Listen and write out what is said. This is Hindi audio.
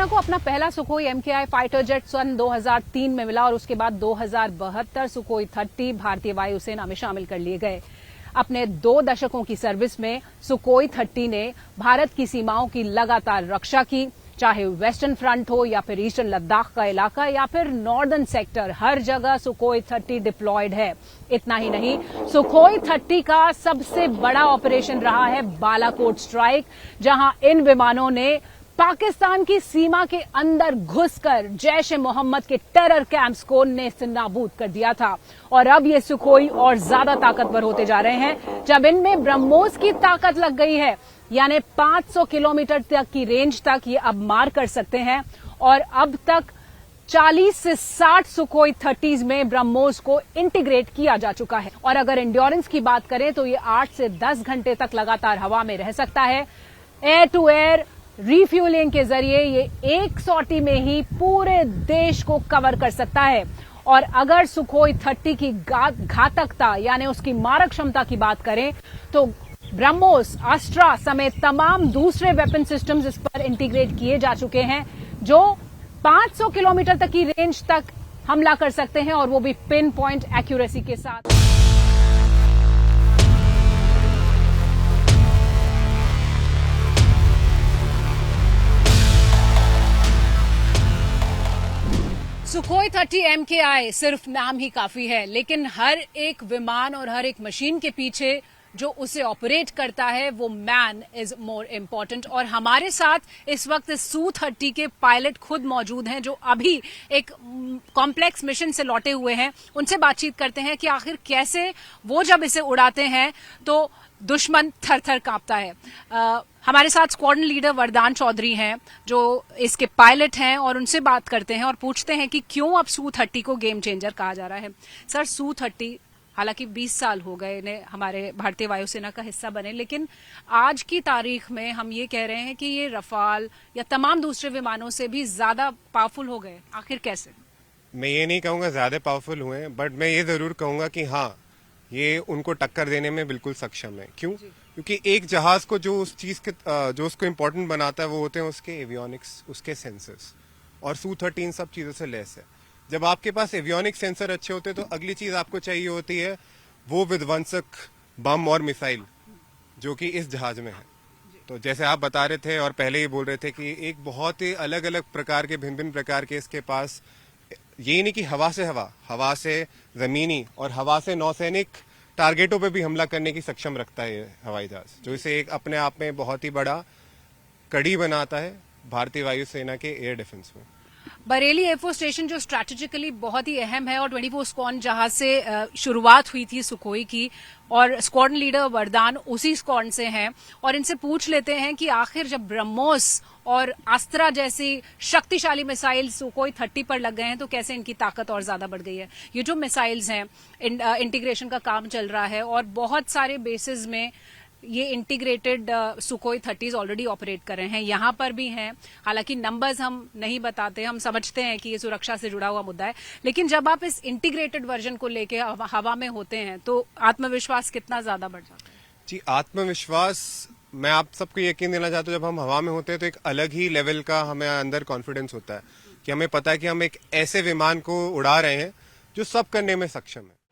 वायुसेना को अपना पहला सुखोई MKI फाइटर जेट सन 2003 में मिला और उसके बाद 2072 सुखोई 30 भारतीय वायुसेना में शामिल कर लिए गए। अपने 2 दशकों की सर्विस में सुखोई 30 ने भारत की सीमाओं की लगातार रक्षा की, चाहे वेस्टर्न फ्रंट हो या फिर ईस्टर्न लद्दाख का इलाका या फिर नॉर्दर्न सेक्टर, हर जगह सुखोई 30 डिप्लॉयड है। इतना ही नहीं, सुखोई 30 का सबसे बड़ा ऑपरेशन रहा है बालाकोट स्ट्राइक, जहां इन विमानों ने पाकिस्तान की सीमा के अंदर घुसकर जैश ए मोहम्मद के टेरर कैंप्स को नेस्तनाबूद कर दिया था। और अब ये सुखोई और ज्यादा ताकतवर होते जा रहे हैं जब इनमें ब्रह्मोस की ताकत लग गई है, यानी 500 किलोमीटर तक की रेंज तक ये अब मार कर सकते हैं। और अब तक 40 से 60 सुखोई 30 में ब्रह्मोस को इंटीग्रेट किया जा चुका है। और अगर एंड्योरेंस की बात करें तो ये 8 से 10 घंटे तक लगातार हवा में रह सकता है। एयर टू एयर रिफ्यूलिंग के जरिए ये एक सॉटी में ही पूरे देश को कवर कर सकता है। और अगर सुखोई 30 की घातकता यानी उसकी मारक क्षमता की बात करें तो ब्रह्मोस, अस्त्रा समेत तमाम दूसरे वेपन सिस्टम्स इस पर इंटीग्रेट किए जा चुके हैं, जो 500 किलोमीटर तक की रेंज तक हमला कर सकते हैं, और वो भी पिन पॉइंट एक्यूरेसी के साथ। सुखोई 30 MKI सिर्फ नाम ही काफी है, लेकिन हर एक विमान और हर एक मशीन के पीछे जो उसे ऑपरेट करता है वो मैन इज मोर इम्पोर्टेंट। और हमारे साथ इस वक्त Su-30 के पायलट खुद मौजूद हैं, जो अभी एक कॉम्प्लेक्स मिशन से लौटे हुए हैं। उनसे बातचीत करते हैं कि आखिर कैसे वो जब इसे उड़ाते हैं तो दुश्मन थर थर कांपता है। हमारे साथ स्क्वाड्रन लीडर वरदान चौधरी हैं, जो इसके पायलट हैं, और उनसे बात करते हैं और पूछते हैं कि क्यों अब Su-30 को गेम चेंजर कहा जा रहा है। सर, Su-30 हालांकि 20 साल हो गए इन्हें हमारे भारतीय वायुसेना का हिस्सा बने, लेकिन आज की तारीख में हम ये कह रहे हैं कि ये रफाल या तमाम दूसरे विमानों से भी ज्यादा पावरफुल हो गए। आखिर कैसे? मैं ये नहीं कहूँगा ज्यादा पावरफुल हुए हैं, बट मैं ये जरूर कहूँगा कि हाँ, ये उनको टक्कर देने में बिल्कुल सक्षम है। क्यों? क्योंकि एक जहाज को जो उस चीज के जो उसको इम्पोर्टेंट बनाता है वो होते हैं उसके एवियोनिक्स, उसके सेंसर्स, और Su-30 सब चीजों से लैस है। जब आपके पास एवियोनिक सेंसर अच्छे होते हैं तो अगली चीज आपको चाहिए होती है वो विध्वंसक बम और मिसाइल, जो कि इस जहाज में है। तो जैसे आप बता रहे थे और पहले ही बोल रहे थे कि एक बहुत ही अलग अलग प्रकार के, भिन्न भिन्न प्रकार के इसके पास, ये नहीं कि हवा से हवा, हवा से जमीनी और हवा से नौसैनिक टारगेटों पे भी हमला करने की सक्षम रखता है ये हवाई जहाज, जो इसे एक अपने आप में बहुत ही बड़ा कड़ी बनाता है भारतीय वायुसेना के एयर डिफेंस में। बरेली एयरफोर्स स्टेशन जो स्ट्रैटेजिकली बहुत ही अहम है, और 24 स्क्वाड्रन जहाज से शुरुआत हुई थी सुखोई की, और स्क्वाड्रन लीडर वरदान उसी स्क्वाड्रन से हैं। और इनसे पूछ लेते हैं कि आखिर जब ब्रह्मोस और अस्त्रा जैसी शक्तिशाली मिसाइल सुखोई 30 पर लग गए हैं तो कैसे इनकी ताकत और ज्यादा बढ़ गई है। ये जो मिसाइल्स हैं, इंटीग्रेशन का काम चल रहा है और बहुत सारे बेसिस में ये इंटीग्रेटेड सुखोई 30 ऑलरेडी ऑपरेट कर रहे हैं, यहां पर भी हैं। हालांकि नंबर्स हम नहीं बताते, हम समझते हैं कि ये सुरक्षा से जुड़ा हुआ मुद्दा है, लेकिन जब आप इस इंटीग्रेटेड वर्जन को लेके हवा में होते हैं तो आत्मविश्वास कितना ज्यादा बढ़ जाता है? जी, आत्मविश्वास मैं आप सबको यकीन देना चाहता हूँ, जब हम हवा में होते हैं तो एक अलग ही लेवल का हमें अंदर कॉन्फिडेंस होता है कि हमें पता है कि हम एक ऐसे विमान को उड़ा रहे हैं जो सब करने में सक्षम है।